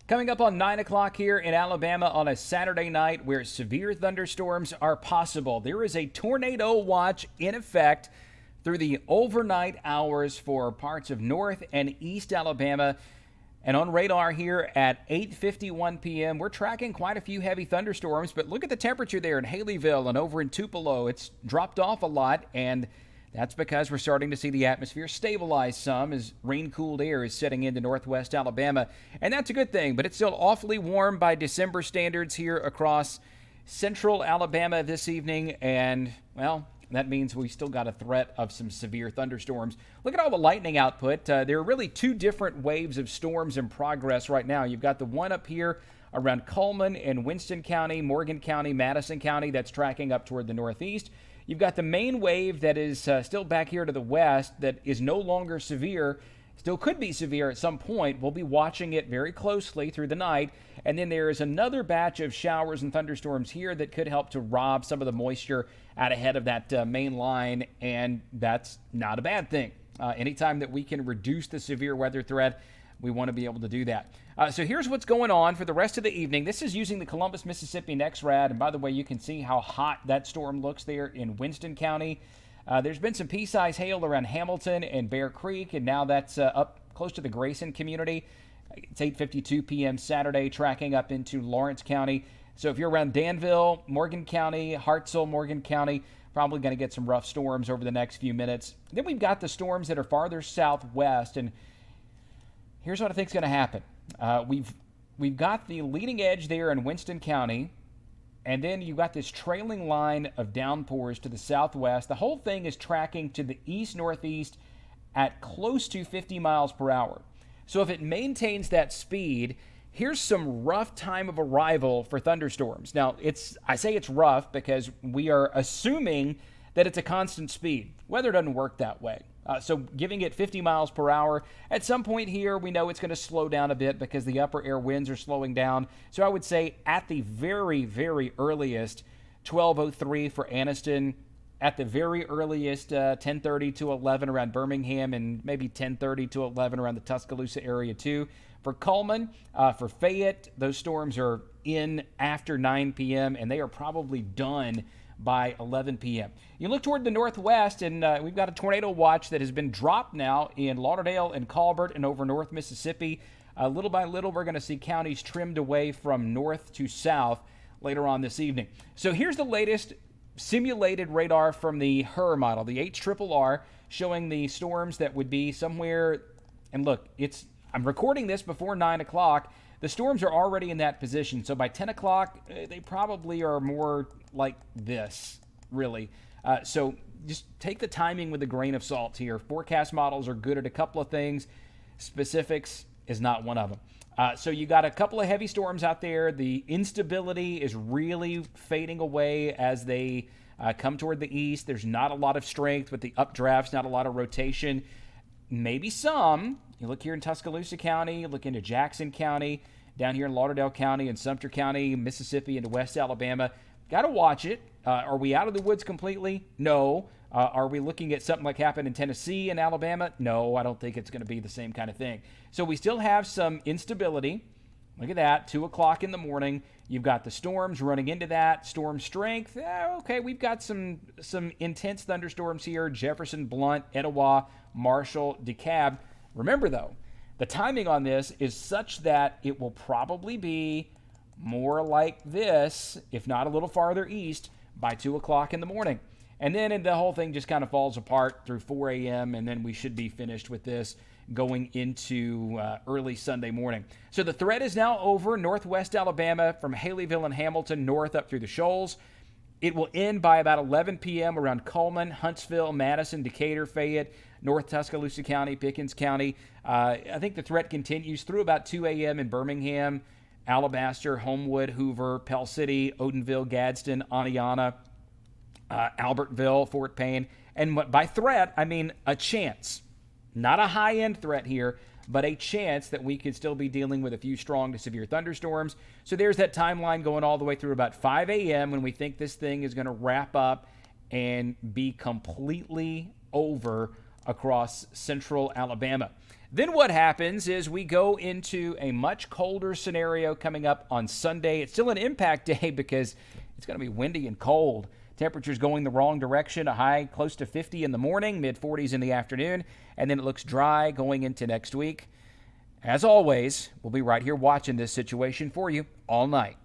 Coming up on 9 o'clock here in Alabama on a Saturday night where severe thunderstorms are possible. There is a tornado watch in effect through the overnight hours for parts of North and East Alabama. And on radar here at 8:51 p.m., we're tracking quite a few heavy thunderstorms. But look at the temperature there in Haleyville and over in Tupelo. It's dropped off a lot, and that's because we're starting to see the atmosphere stabilize some as rain-cooled air is setting into northwest Alabama. And that's a good thing, but it's still awfully warm by December standards here across central Alabama this evening. And, well, that means we still got a threat of some severe thunderstorms. Look at all the lightning output. There are really two different waves of storms in progress right now. You've got the one up here around Cullman and Winston County, Morgan County, Madison County that's tracking up toward the northeast. You've got the main wave that is still back here to the west that is no longer severe, still could be severe at some point. We'll be watching it very closely through the night. And then there is another batch of showers and thunderstorms here that could help to rob some of the moisture out ahead of that main line, and that's not a bad thing. Anytime that we can reduce the severe weather threat, we want to be able to do that. So here's what's going on for the rest of the evening. This is using the Columbus, Mississippi NEXRAD. And by the way, you can see how hot that storm looks there in Winston County. There's been some pea-sized hail around Hamilton and Bear Creek, and now that's up close to the Grayson community. It's 8:52 p.m. Saturday, tracking up into Lawrence County. So if you're around Danville, Morgan County, Hartselle, Morgan County, probably going to get some rough storms over the next few minutes. Then we've got the storms that are farther southwest, and here's what I think is going to happen. We've got the leading edge there in Winston County, and then you've got this trailing line of downpours to the southwest. The whole thing is tracking to the east-northeast at close to 50 miles per hour. So if it maintains that speed, here's some rough time of arrival for thunderstorms. Now, I say it's rough because we are assuming that it's a constant speed. Weather doesn't work that way. So giving it 50 miles per hour, at some point here, we know it's going to slow down a bit because the upper air winds are slowing down. So I would say at the very, very earliest, 12:03 for Anniston, at the very earliest, 10:30 to 11 around Birmingham, and maybe 10:30 to 11 around the Tuscaloosa area too. For Cullman, for Fayette, those storms are in after 9 p.m., and they are probably done by 11 p.m. You look toward the northwest, and we've got a tornado watch that has been dropped now in Lauderdale and Colbert and over North Mississippi. Little by little, we're going to see counties trimmed away from north to south later on this evening. So here's the latest simulated radar from the HRRR model, the HRRR, showing the storms that would be somewhere, and look, I'm recording this before 9 o'clock. The storms are already in that position, so by 10 o'clock, they probably are more like this, really. So just take the timing with a grain of salt here. Forecast models are good at a couple of things. Specifics is not one of them. So you got a couple of heavy storms out there. The instability is really fading away as they come toward the east. There's not a lot of strength with the updrafts, not a lot of rotation. Maybe some. You look here in Tuscaloosa County, look into Jackson County, down here in Lauderdale County and Sumter County, Mississippi into West Alabama. Got to watch it. Are we out of the woods completely? No. Are we looking at something like happened in Tennessee and Alabama? No, I don't think it's going to be the same kind of thing. So we still have some instability. Look at that, 2 o'clock in the morning. You've got the storms running into that. Storm strength, okay, we've got some intense thunderstorms here. Jefferson, Blount, Etowah, Marshall, DeKalb. Remember, though, the timing on this is such that it will probably be more like this, if not a little farther east, by 2 o'clock in the morning. And then the whole thing just kind of falls apart through 4 a.m., and then we should be finished with this going into early Sunday morning. So the threat is now over northwest Alabama from Haleyville and Hamilton north up through the Shoals. It will end by about 11 p.m. around Cullman, Huntsville, Madison, Decatur, Fayette, North Tuscaloosa County, Pickens County. I think the threat continues through about 2 a.m. in Birmingham, Alabaster, Homewood, Hoover, Pell City, Odenville, Gadsden, Aniana, Albertville, Fort Payne. And by threat, I mean a chance. Not a high-end threat here, but a chance that we could still be dealing with a few strong to severe thunderstorms. So there's that timeline going all the way through about 5 a.m. when we think this thing is going to wrap up and be completely over across central Alabama. Then what happens is we go into a much colder scenario coming up on Sunday. It's still an impact day because it's going to be windy and cold. Temperatures going the wrong direction, a high close to 50 in the morning, mid-40s in the afternoon, and then it looks dry going into next week. As always, we'll be right here watching this situation for you all night.